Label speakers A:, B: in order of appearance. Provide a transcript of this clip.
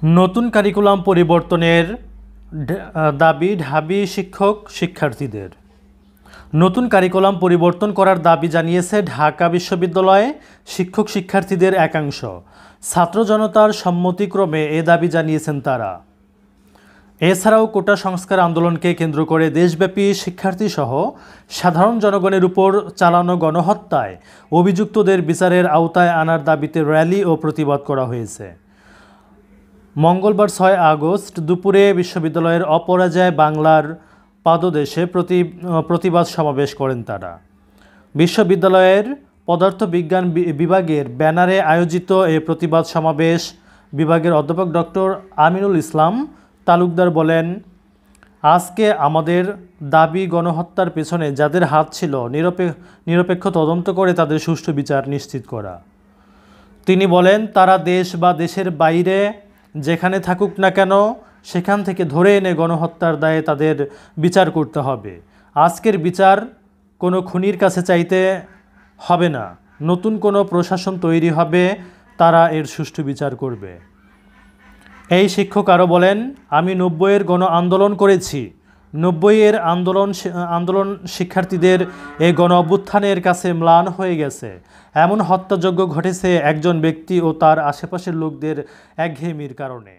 A: নতুন কারিকুলাম পরিবর্তনের দাবি ঢাবি শিক্ষক শিক্ষার্থীদের। নতুন কারিকুলাম পরিবর্তন করার দাবি জানিয়েছে ঢাকা বিশ্ববিদ্যালয়ে শিক্ষক শিক্ষার্থীদের একাংশ। ছাত্র জনতার সম্মতিক্রমে এ দাবি জানিয়েছেন তারা। এছাড়াও কোটা সংস্কার আন্দোলনকে কেন্দ্র করে দেশব্যাপী শিক্ষার্থীসহ সাধারণ জনগণের উপর চালানো গণহত্যায় অভিযুক্তদের বিচারের আওতায় আনার দাবিতে র্যালি ও প্রতিবাদ করা হয়েছে। মঙ্গলবার 6 আগস্ট দুপুরে বিশ্ববিদ্যালয়ের অপরাজয় বাংলার পাদদেশে প্রতিবাদ সমাবেশ করেন তারা। বিশ্ববিদ্যালয়ের পদার্থবিজ্ঞান বিভাগের ব্যানারে আয়োজিত এই প্রতিবাদ সমাবেশ বিভাগের অধ্যাপক ডক্টর আমিনুল ইসলাম তালুকদার বলেন, আজকে আমাদের দাবি গণহত্যার পেছনে যাদের হাত ছিল নিরপেক্ষ তদন্ত করে তাদের সুষ্ঠু বিচার নিশ্চিত করা। তিনি বলেন, তারা দেশ বা দেশের বাইরে যেখানে থাকুক না কেন সেখান থেকে ধরে এনে গণহত্যার দায়ে তাদের বিচার করতে হবে। আজকের বিচার কোনো খুনির কাছে চাইতে হবে না, নতুন কোনো প্রশাসন তৈরি হবে, তারা এর সুষ্ঠু বিচার করবে। এই শিক্ষক আরও বলেন, আমি 90-এর গণ আন্দোলন করেছি। 90-এর আন্দোলন শিক্ষার্থীদের এই গণ অভ্যুত্থানের কাছে ম্লান হয়ে গেছে। এমন হত্যাযজ্ঞ ঘটেছে একজন ব্যক্তি ও তার আশেপাশের লোকদের একঘেয়েমির কারণে।